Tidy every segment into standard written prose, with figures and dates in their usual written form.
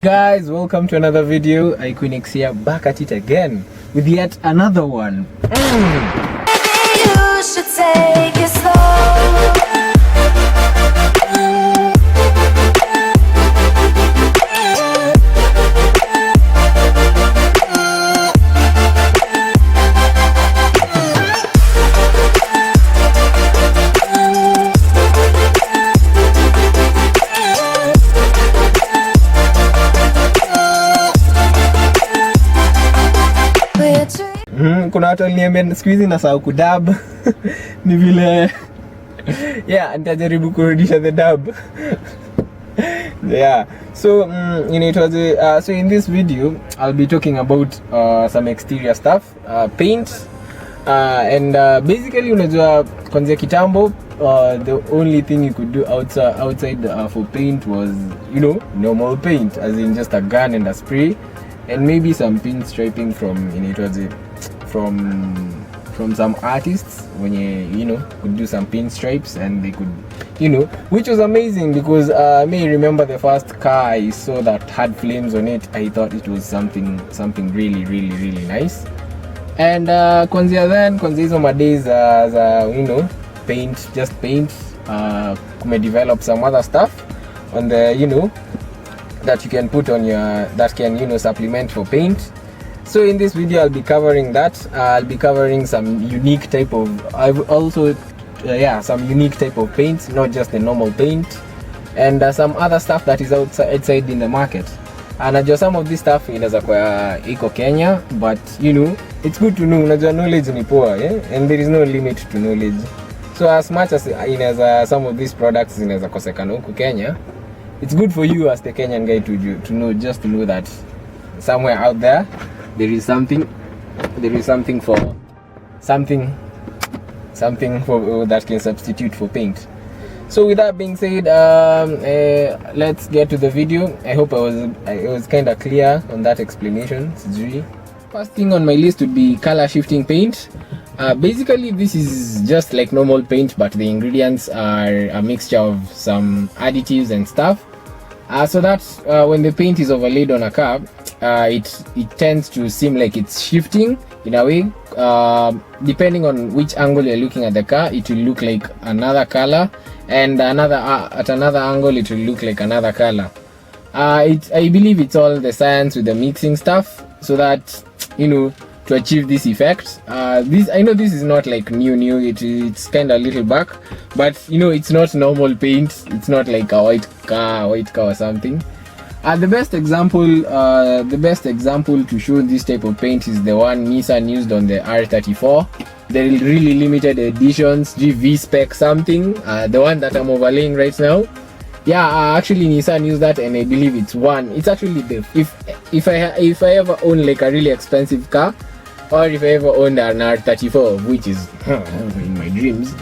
Guys, welcome to another video. Iquinix here, back at it again with yet another one. You should take it slow. Kuna watu waliniambia siku hizi nasahau kudub. Ni vile yeah, nitajaribu kurudisha the dub. Yeah. So so in this video I'll be talking about some exterior stuff, paint, and basically unajua kwanza kitambo, the only thing you could do outside for paint was, you know, normal paint, as in just a gun and a spray and maybe some pinstriping from some artists when you know could do some pinstripes, and they could, you know, which was amazing because I may remember the first car I saw that had flames on it. I thought it was something really nice. And kwanzia hizo madays you know, just paint, kume develop some other stuff on the, you know, that you can put on your, that can, you know, supplement for paint. So in this video I'll be covering that. I'll be covering some unique type of, some unique type of paint, not just the normal paint, and some other stuff that is outside in the market. And najua some of this stuff inaweza kwa iko Kenya, but you know, it's good to know. Unajua knowledge ni poa, and there is no limit to knowledge. So as much as inaweza some of these products inaweza kosekana huku Kenya, it's good for you as the Kenyan guy to know, just to know that somewhere out there there is something for something for that can substitute for paint. So with that being said, let's get to the video. I hope I was kind of clear on that explanation. First thing on my list would be color shifting paint. Basically this is just like normal paint, but the ingredients are a mixture of some additives and stuff, so that when the paint is overlaid on a car, it tends to seem like it's shifting in a way. Depending on which angle you're looking at the car, it will look like another color, and at another angle it will look like another color. I believe it's all the science with the mixing stuff, so that, you know, to achieve this effect. This, I know this is not like new, it's kind of a little back, but you know, it's not normal paint. It's not like a white car or something. The best example to show this type of paint is the one Nissan used on the R34. The really limited editions, GV spec something, the one that I'm overlaying right now. Yeah, actually Nissan used that, and I believe it's actually the, if I ever own like a really expensive car, or if I ever owned an R34, which is in my dreams,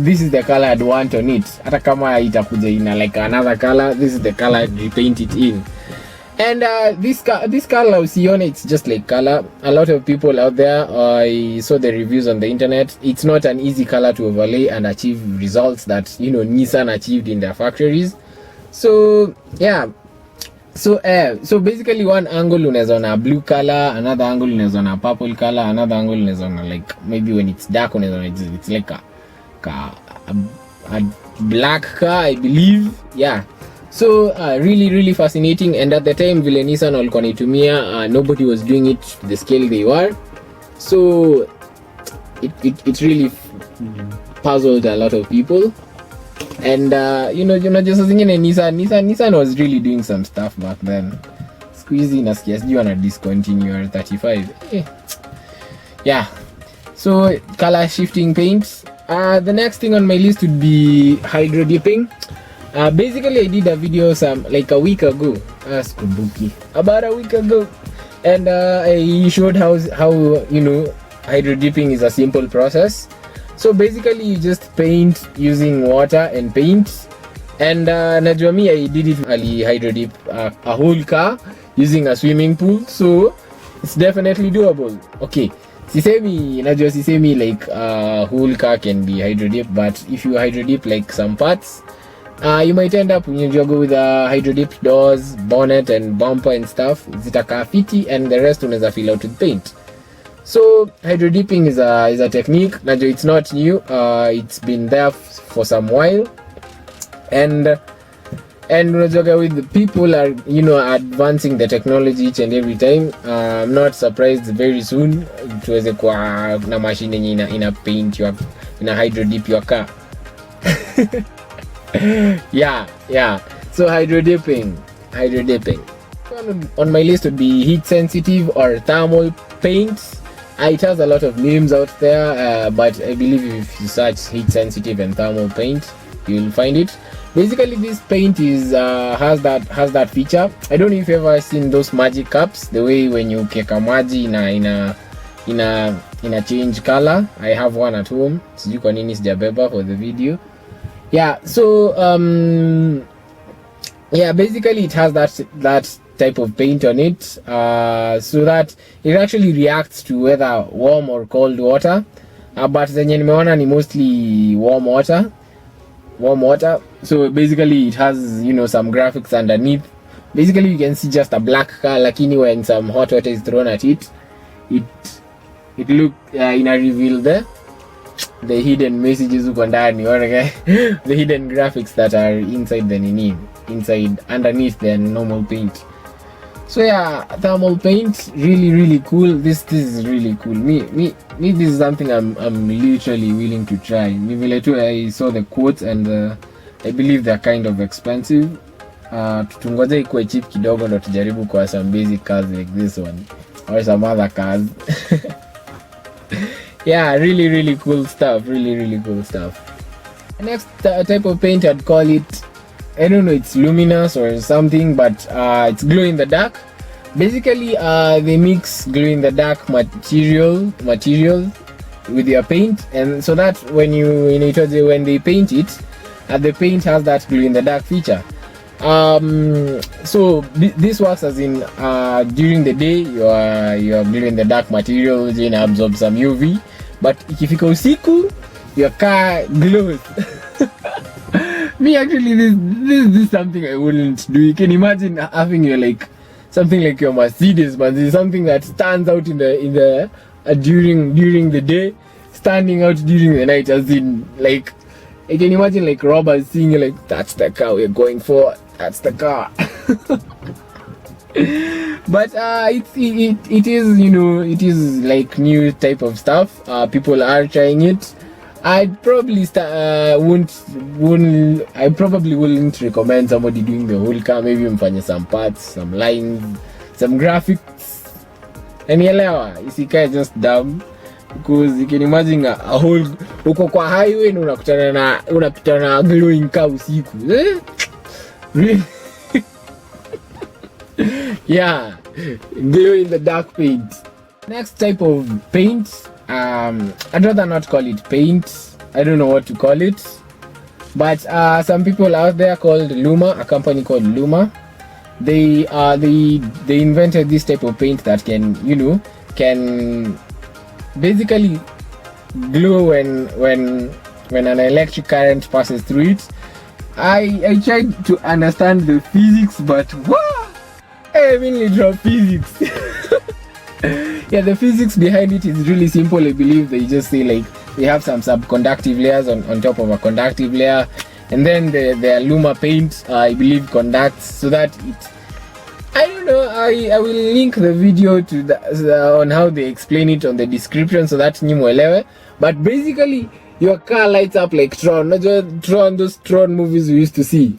this is the color I'd want on it. Hata kama itakuja ina like another color, this is the color I'd repaint it in. And this color usione, it's just like color. A lot of people out there, I saw the reviews on the internet, it's not an easy color to overlay and achieve results that, you know, Nissan achieved in their factories. So yeah, so basically one angle unaweza ona blue color, another angle unaweza ona purple color, another angle unaweza ona like maybe when it's dark unaweza ona it's like a black car, I believe. Yeah. So really fascinating, and at the time vile Nissan walikuwa naitumia, nobody was doing it to the scale they were, so it really puzzled a lot of people. And you know just zingine Nissan was really doing some stuff back then. Squeezy nasikia sijui wana discontinue R35. Yeah, so color shifting paints. The next thing on my list would be hydro dipping. Basically I did a video like a week ago, about a week ago, and I showed how you know, hydro dipping is a simple process. So basically you just paint using water and paint, and najua me, I did it ali hydro dip a whole car using a swimming pool, so it's definitely doable. Okay, sisemi like whole car can be hydro dip, but if you hydro dip like some parts, You might end up when you go with hydro dipped doors, bonnet and bumper and stuff. Zitakaa fiti, and the rest unaweza fill out with paint. So hydro dipping is a technique. Najua it's not new. It's been there for some while, and unajua with the people are advancing the technology each and every time. I'm not surprised very soon tuweze kwa na machine yenye ina paint your hydro dip your car. yeah. So hydro dipping. On my list would be heat sensitive or thermal paints. It has a lot of names out there, but I believe if you search heat sensitive and thermal paint, you'll find it. Basically, this paint is has that feature. I don't know if you've ever seen those magic cups, the way when you keka maji in a change color. I have one at home. Sijui kwa nini sijabeba for the video. Yeah, so basically it has that type of paint on it, so that it actually reacts to whether warm or cold water, but zenye nimeona ni mostly warm water. So basically it has some graphics underneath. Basically you can see just a black car, lakini when some hot water is thrown at it look in a reveal the hidden messages uko ndani, okay? The hidden graphics that are inside underneath the normal paint. So yeah, thermal paint, really cool. This is really cool. Me this is something I'm literally willing to try. Ni vile tu I saw the quotes and I believe they're kind of expensive. Tutungoje ikuwe cheap kidogo ndo tujaribu kwa some basic cars like this one or some other cars. Yeah, really cool stuff. Really cool stuff. The next type of paint, I'd call it, I don't know, it's luminous or something, but it's glow in the dark. Basically, they mix glow in the dark material with your paint, and so that when they paint it, the paint has that glow in the dark feature. So this works as in during the day you are glow in the dark material, you absorb some UV, but ikifika usiku your car glows. Me actually, this is something I wouldn't do. You can imagine having something like your Mercedes, but this is something that stands out in the during the day, standing out during the night, as in like I can imagine like robbers seeing you like, that's the car we're going for, that's the car. But it is it is like new type of stuff. People are trying it. I probably wouldn't recommend somebody doing the whole car. Maybe mfanye some parts, some lines, some graphics. Enielewa, isikae just dumb, because you can imagine a whole uko kwa highway na unapita na glowing car usiku. Really? Yeah, glow in the dark paint. Next type of paint, I'd rather not call it paint. I don't know what to call it, but some people out there called Luma, a company called Luma. They invented this type of paint that can basically glow when an electric current passes through it. I tried to understand the physics, but I mainly draw physics. Yeah, the physics behind it is really simple. I believe they just say like they have some subconductive layers on top of a conductive layer, and then the Luma paint, I believe, conducts so that it, I don't know, I will link the video to on how they explain it on the description so that nyi muelewe. But basically your car lights up like Tron. Not just Tron, those Tron movies we used to see.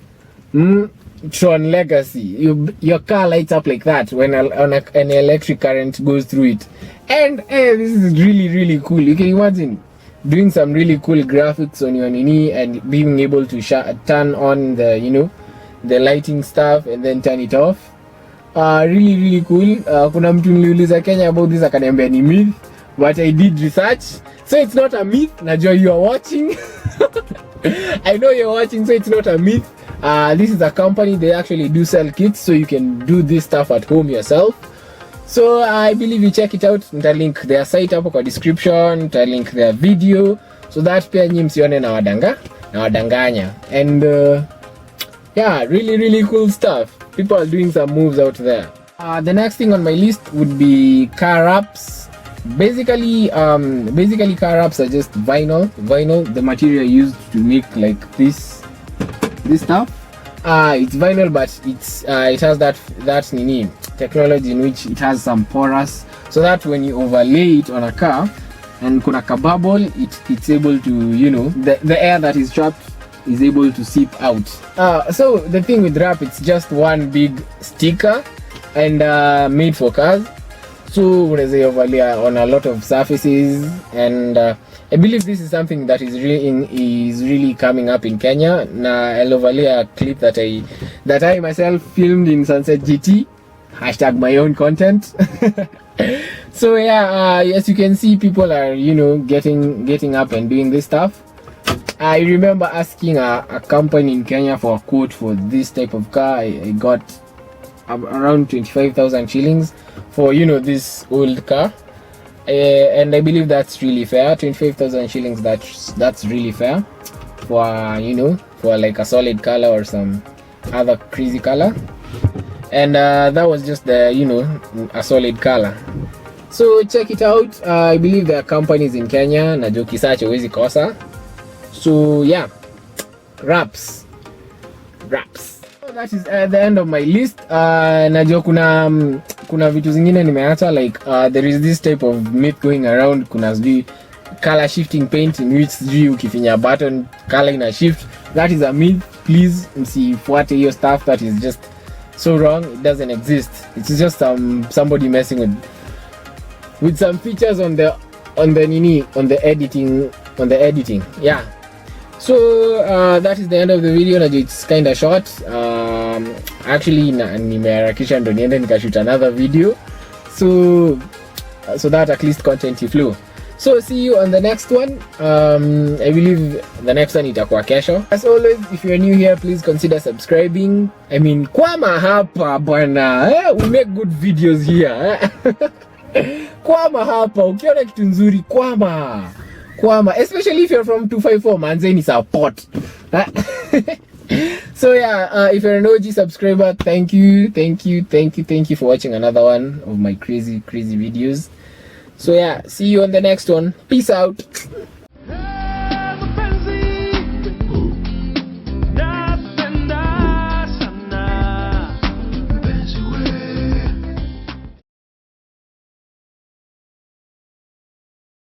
Tron Legacy. Your car lights up like that when an electric current goes through it. And this is really cool. You can imagine doing some really cool graphics on your Nini and being able to turn on the the lighting stuff and then turn it off. Really cool. Kuna mtu niliuliza Kenya about this, akaniambia ni myth, but I did research, so it's not a myth. Najua you are watching. I know you're watching, so it's not a myth. This is a company, they actually do sell kits, so you can do this stuff at home yourself. So I believe you check it out. Nita link their site hapo kwa description, nita link their video, so that pia nyinyi msione na wadanganya. And Yeah, really cool stuff. People are doing some moves out there. The next thing on my list would be car wraps. Basically car wraps are just vinyl, the material used to make like this stuff. It's vinyl, but it has that technology in which it has some porous, so that when you overlay it on a car and kuna ka bubble, it's able to, you know, the air that is trapped is able to seep out. So the thing with wrap, it's just one big sticker and made for cars, so unaweza overlay on a lot of surfaces, and I believe this is something that is really coming up in Kenya. Na I'll overlay a clip that I myself filmed in Sunset GT, hashtag my own content. So yeah, as you can see, people are, you know, getting up and doing this stuff. I remember asking a company in Kenya for a quote for this type of car. I got around 25,000 shillings for, you know, this old car, and I believe that's really fair. 25,000 shillings, that's really fair for, you know, for like a solid color or some other crazy color, and that was just the, you know, a solid color. So check it out. I believe there are companies in Kenya na joki search huwezi kosa. So yeah, wraps. So that is the end of my list. Najua kuna vitu zingine nimeacha, like there is this type of myth going around, kuna sijui color shifting paint in which sijui ukifinya button color ina shift. That is a myth. Please msifuate hiyo stuff. That is just so wrong. It doesn't exist. It's just somebody messing with some features on the editing. Yeah. So that is the end of the video. It's kind of short. Actually nimeharakisha ndo niende nikashoot another video, so that at least content flow. So see you on the next one. I believe the next one itakuwa kesho. As always, if you're new here, please consider subscribing. I mean, kwama hapa bwana, we make good videos here. Kwama hapa, ukiona kitu nzuri kwama, especially if you're from 254, manzeni support. So yeah, if you're an OG subscriber, thank you for watching another one of my crazy videos. So yeah, see you on the next one. Peace out.